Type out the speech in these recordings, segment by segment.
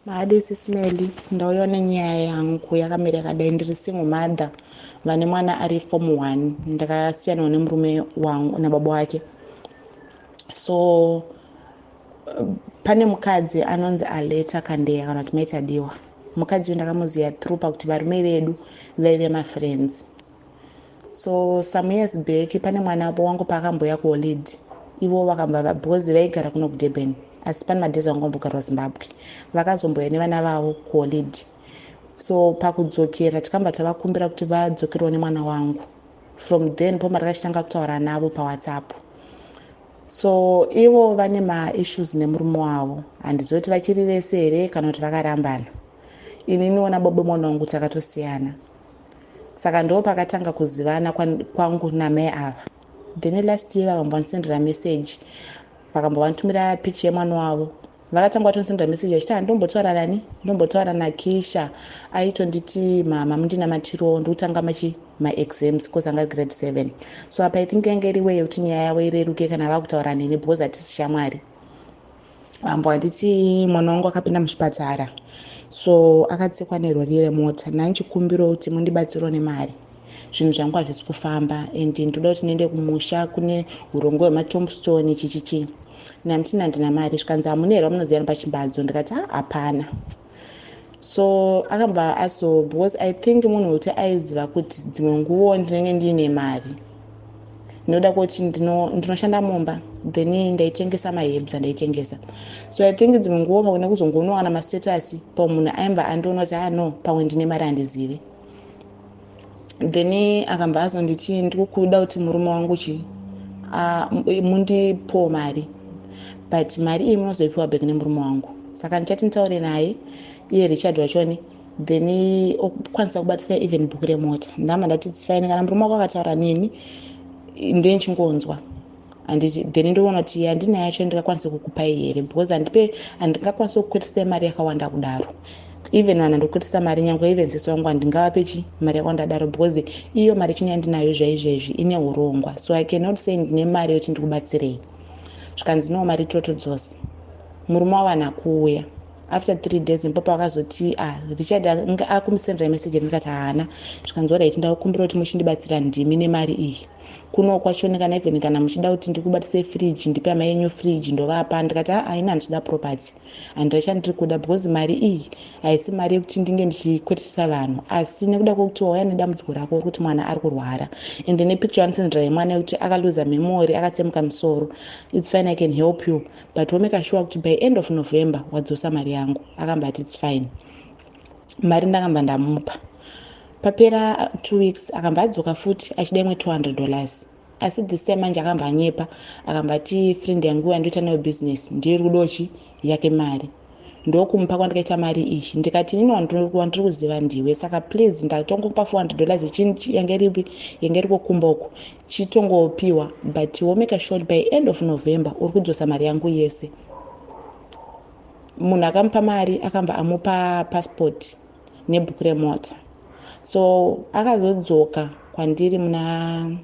Maadisi Smeli ndauya nenyaya yangu yakamira yakadai. Ndiri single mother vane mwana ari form 1. Ndakasiyanawo nemurume wangu nababa wake. So pane mukadzi anonzi Aleta Kandeya kana kuti maita diwa. Mukadzi uyu ndakamuziva through pakuti varume vedu vaive mafriends. So some years back pane mwana wangu paakamboya kuholiday. Ivo vakamba because vaigara kuno kuDurban. Asi pane madhezi vangombogarwa Zimbabwe. Vakazomboya nevana vavo kuholiday. So pakudzokera tikamba tavakumbira kuti vadzokerewo nemwana wangu. From then po matakachitanga kutaura navo paWhatsApp. So ivo vane maissues nemurume wavo. Handizivi kuti vachiri vese here kana kuti vakarambana. Inini nababa mwana wangu takatosiyana. Saka ndo pakatanga kuzivana kwangu namai ava. Then last year vakambondisendera message. Vakambovanditumira picture yemwana wavo. Vakatanga vatondisendera message vachiti ndombotaura nani? Ndombotaura naKisha. Aitonditi mama mundinamatiro ndokutanga maexams because anga grade 7. So apa I think yange iri way kuti nyaya yavo ireruke kana vakutaura neni because hatisi shamwari. Vambonditi mwana wangu akapinda muchipatara. So akatsekwa nerori remota. Nanchikumbiro kuti mundibatsirawo nemari. Zvinhu zvangu hazvisi kufamba and ndoda kuti niende kumusha kune urongo hwematombstone chichichi. Namtina ndina mari zvikanzi hamuna here vamunoziva pachimbadzo. Ndikati hapana. So akamba aso because I think munhu kuti aiziva kuti dzimwe nguvo ndinenge ndiine mari. Ndinoda kuti ndinoshanda mumba then ndaitengesa mahebs andaitengesa. So I think dzimwe nguvo pamwe nekuzongoona mastatus pamunhu aimba andiona kuti no pamwe ndine mari handizivi. Then akamba azonditi ndikukuda kuti murume wangu mundipo mari. But mari iyi munozoipiwa back nemurume wangu. Saka ndichati nditaure naye iye Richard wachoni then okwanisa kubatisa even bhuku remota. Ndama ndati it's fine kana murume wako akataura neni ndichingonzwa. Then ndoona kuti handina yacho ndingakwanisa kukupai here because handingakwanisa kukwetesa mari yakawanda kudaro. Even kana ndokwetesa mari nyange even sisi wangu handingavape mari yakawanda daro because iyo mari chini yandinayo zvaizvezvi ine urongwa. So I cannot say ndine mari yoti ndikubatsirei. Zvikanzi no mari toto dzose. Murume wavo kuuya. After 3 days ipapo vakazoti Richard akumusendera message ndikati haana. Zvikanzi alright ndakukumbira kuti muchindibatsira ndimi nemari iyi. Kuno kwachoni kana even kana muchida kuti ndikubatsire fridge ndipe amai enyu fridge ndovapa. Ndikati haina handichida property. Handira ndiri kuda because mari iyi haisi mari yekuti ndinge ndichikwetesa vanhu asi nekuda kwokuti wauya nedambudziko rako kuti mwana ari kurwara. And then picture yanisendera yemwana yekuti akaluza memory akatsemuka musoro. It's fine, I can help you but we'll make sure kuti by end of November wadzosa mari yangu. Akambati it's fine. Mari ndakamba ndamupa. Papera 2 weeks akamba adzoka futi achida imwe $200. Asi this time manje akamba anyepa akambati friend yangu andoita nayo business ndiye rudochi yake mari. Ndokumupa kwandikaita mari iyi. Ndikati nini wandiri kuziva ndiwe saka please ndatongokupa $400 ichinji yange iri kukumba uko chitongopiwa but we'll make sure by end of November uri kudzosa mari yangu yese. Munhu akamupa mari akamba amupa passport nebhuku remota. So akazodzoka kwandiri muna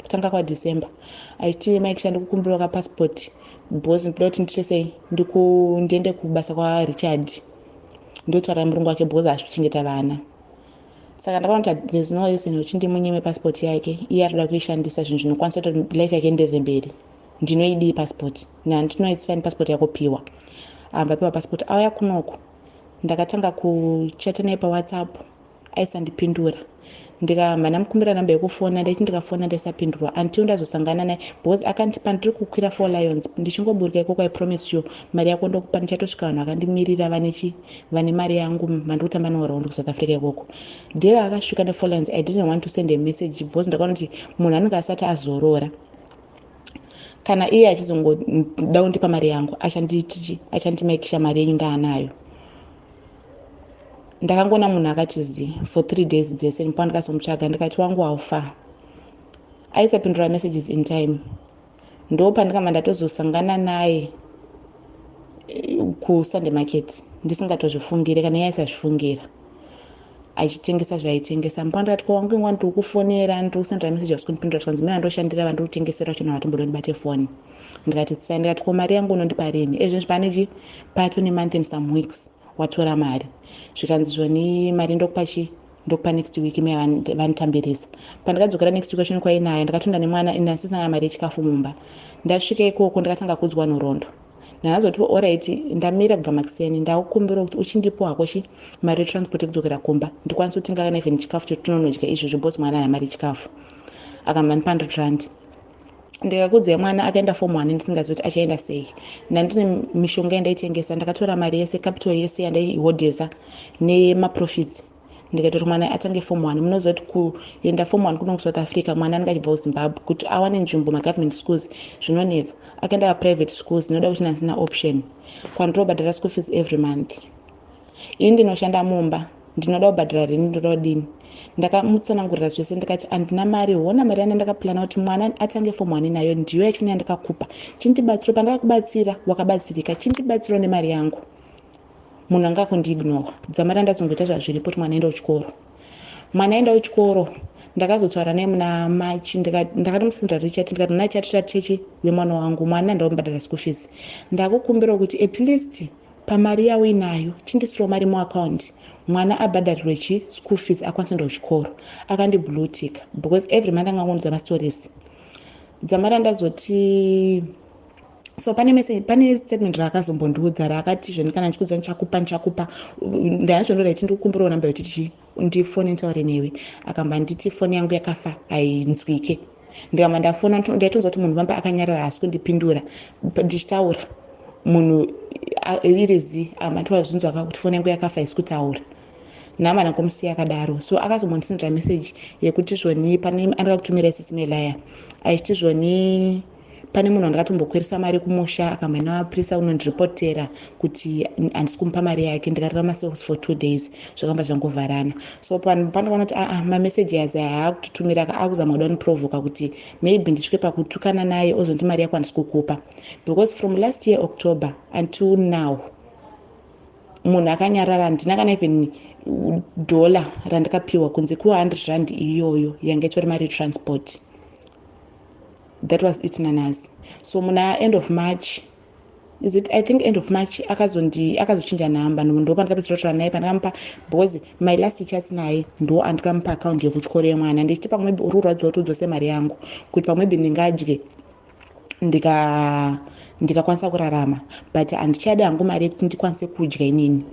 kutanga kwaDecember achiti maikisha ndikukumbira ka passport because ndoda kuti ndichesei ndiende kubasa kwaRichard ndotaura murungu wake because azvichengeta vana. Saka ndakaona kuti there's no reason kuti ndimunyime passport yake iye arikuda kuishandisa zvinhu zvinokwanisa kuti life yake enderere mberi. Ndinoidii passport nandino it's fine passport yako piwa. Ambapiwa passport auya kunoko ndakatanga kuchata naye paWhatsApp aisandipindura. Ndikahamba ndamukumbira namba yekufona ndaiti ndikafona ndaisapindurwa until ndazosangana naye because akandipa ndiri kukwira 4 Lions ndichingoburuka ikoko I promise you mari yako ndokupa ndichatosvika vanhu vakandimirira vane mari yangu mandikutamba nawo raundi kuSouth Africa ikoko. Dera akasvika ne4 Lions I didn't want to send a message because ndakaona kuti munhu anenge asati azorora kana iye achizongoda kundipa mari yangu achandimaikisha mari yenyu ndaanayo. Ndakangona munhu akatizi for 3 days dzese ndipo ndikazomutsvaga ndikati wangu haufa. Aisapindura messages in time. Ndo pandikamba ndatozosangana naye kuSunday market ndisingatozvifungire kana iye aisazvifungira achitengesa zvaaitengesa. Ndipo ndikati ko wangu ingwa ndikufonera ndikusendera message wasikundipindura tikanzi mimi andoshandira vandu kutengesera chino vatombodo ndibate phone. Ndikati it's fine. Ndikati ko mari yangu unondipa rini? Ezvo pane pato ne month and some weeks watora mari zvikanzi zvoni mari ndokupa next week ime vanitambirisa. Pandakadzokera next week wachoni kwainayo ndakatonda nemwana ndasisina mari yechikafu mumba. Ndasvika ikoko ndakatanga kudzwa nhoroondo. Ndakazoti alright ndamira kubva makuseni ndakukumbira kuti uchindipo hakoshi mari yetransport yekudzokera kumba ndikwanisa kutenga kana even chikafu chotinonodya izvozvo bosi mwana ana mari yechikafu. Akamanipa 100 rand. Ndikakudzai mwana akaenda form 1 ndisingazivi kuti achaenda sei. Ndandine mishonga yandaitengesa ndakatora mari yese capital yese yandaihodhesa nemaprofits ndikaita kuti mwana atange form 1. Munoziva kuti kuenda form 1 kuno kuSouth Africa mwana anenge achibva kuZimbabwe kuti awane nzvimbo magovernment schools zvinonetsa. Akaenda private schools zvinoda kuti ndasina option kwandinobhadhara school fees every month. Ini ndinoshanda mumba ndinoda kubhadhara rini ndoda kudini. Ndakamutsanangurira zvese ndikati andina mari hona mari yana ndakaplana kuti mwana atange form 1 nayo ndiyo yachona yandakakupa. Chindibatsiro pandakakubatsira wakabatsirika chindibatsiro nemari yangu. Munhu anga kundiignowa. Dzamara ndazongoita zvazviripo kuti mwana aenda kuchikoro. Mwana aenda kuchikoro ndakazotaura naye muna March ndakatomusindira richati ndikati muna chatira techi wemwana wangu mwana ndaomubhadhara school fees. Ndakukumbira kuti at least pamari yawo inayo chindisiro mari muaccount mwana abhadharirwe school fees akwanisa kuenda kuchikoro. Akandibblue tick because every month angangonudza mastories. Dzamara ndazoti so pane statement raakazombondiudza raakati zvoni kana ndichikudza ndichakupa ndanazvonora ndikukumbirawo namba yekuti ndifone ntaure newe. Akamba nditi foni yangu yakafa hainzwike. Ndikamba ndafona ndaitonza kuti munhu vamba akanyarara asi kundipindura ndichitaura munhu irizi amatiwa zvinzwa kuti foni yangu yakafa isi kutaura. Nama nangomusiya akadaro. So akazombondisindira message yekuti zvoni pane andaka kutumira email aya aichiti zvoni pane munhu andakatombokwirisa mari kumusha akamba naprisa unondiripotera kuti handisi kumupa mari yake ndikararama sales for 2 days zvakamba zvangovharana. So pandakaona kuti mameseji azi haakututumira akuzama kuda kuniprovoka kuti maybe ndisvike pakutukana naye ozonti mari yako handisi kukupa because from last year October until now munhu akanyarara handina kana even $1 randikapiwa kunze ku100 rand iyoyo yanga itori mari yetransport. That was it nanas. So muna end of March is it I think end of March akazochinja namba ndo pandakapedzera naye pandakampa because my last teacher naye ndo andikampa account yekuchikoro yemwana ndichiti pamwe ururadzwa kuti udzose mari yangu kuti pamwe ndingadye ndikakwanisa kurarama but handichada hangu mari yekuti ndikwanise kudya inini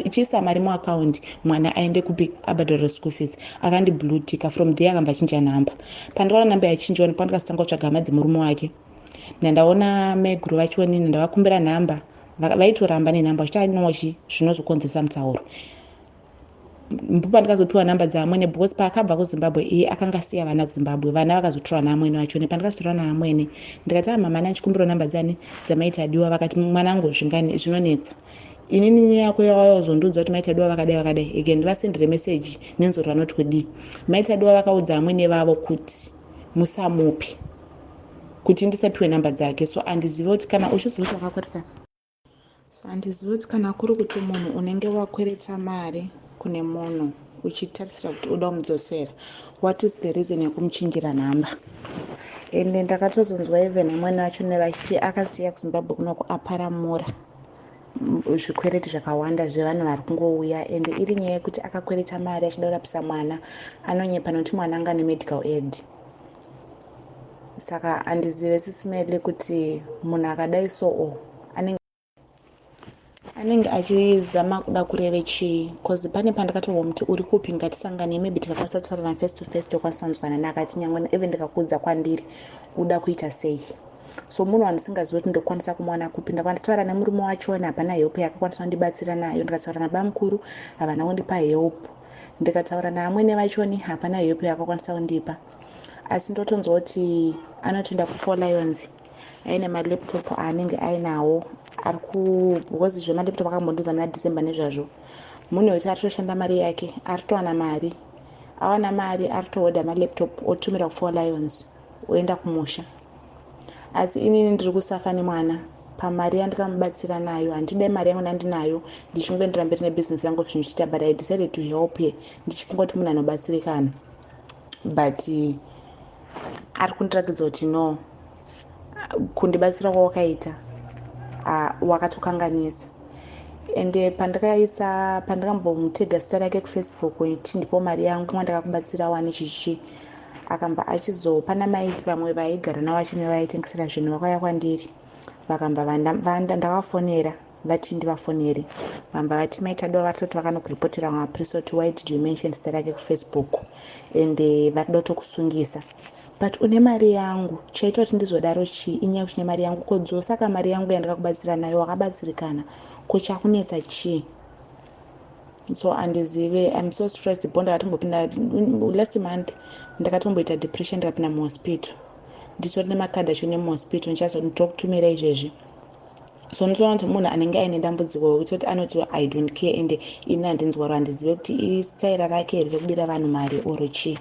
ichiisa mari muaccount mwana aende kupi abhadhara school fees. Akandibblue tick from there akamba chinja namba. Pandakaona namba yachinjwa pandakatanga kutsvaga hama dzemurume wake nandaona meguru vachoni ndavakumbira namba vaitoramba nenamba vachitanochi zvinozokonzesa mutsauro. Pandakazopiwa namba dzaamwene because paakabva kuZimbabwe iye akanga asiya vana kuZimbabwe vana vakazotorwa naamwene vachoni. Pandakazotorwa naamwene ndikati mama nanchikumbira namba dzani dzamaiti adiwa vakati mwanangu zvinonetsa inini yako yawazondiudza kuti maiti adiwa vakadai again ndivasendere message nenzoro vanoti kudii maiti adiwa vakaudza amwene vavo kuti musamupi kuti ndisapiwe namba dzake. So handizivi kuti kana uchiziva wakakwereta handizivi kuti kana kuri kuti munhu unenge wakwereta mari kune munhu uchitarisira kuti uda kumudzosera what is the reason yekumuchinjira namba. Ende ndakatozonzwa even amweni vacho nevachiti akasiya kuZimbabwe kunoko aparamura zvikwereti zvakawanda zvevanhu vari kungouya ende iri nyaya yekuti akakwereta mari achida kurapisa mwana anonyepa nokuti mwana anga nemedical aid. Saka handizive sisimele kuti munhu akadai so anenge achizama kuda kureve chii cause pane pandakatowa muti uri kupi ngatisangane maybe tikakwanisa kutaurana face to face tokwanisa kunzwana nakati nyangwe even ndikakudza kwandiri uda kuita sei. So munhu andisingazivi kuti ndokwanisa kumwana kupi ndakataura nemurume wachona hapana help yakakwanisa kundibatsira nayo. Ndikataura nabamukuru havana kundipa help. Ndikataura naamwene vachoni hapana help yakakwanisa kundipa. Asi ndotonzwa kuti anotoenda ku4 Lions aine malaptop aanenge ainawo because zvemalaptop akambondiudza muna December nezvazvo. Munhu wekuti aritoshanda mari yake aritowana mari awana mari aritohodha malaptop otumira ku4 Lions oenda kumusha. Asi inini ndiri kusafa nemwana pamari yandikamubatsira nayo handidai mari yangu ndandinayo ndichingondira mberi nebusiness yangu zvinochiita but I decided to help her ndichifunga kuti munhu anobatsirikana but ari kundirakidza kuti no kundibatsira kwawakaita wakatokanganisa. ende pandakambomutega zita rake kufacebook iti ndipo mari yangu mwandakakubatsira wani chichi, akamba achizopana maisi vamwe vaigara navo vachimwe vaitengesera zvinhu vakauya kwandiri vakamba ndakafonera vati ndivafonere, vamba vati maita dova vatoti vakanokuripotera vamapurisa kuti why did you mention zita rake kufacebook ende varida kutokusungisa. But une mari yangu, chaita kuti ndizodaro chii inyaya kuti mari yangu kodzo, saka mari yangu yandakakubatsira nayo wakabatsirikana kuchakunetsa chii? So andizive, I'm so stressed. Bo ndakatombopinda last month ndakatomboita depression ndikapinda muhospital, nditori nemakadhi acho nemuhospital ndichazotokutumira izvezvi. So ndinoona kuti munhu anenge aine dambudziko wekuti anoti I don't care ende ini handinzwaro, handizive kuti isaira rake here rekubira vanhu mari oro chii.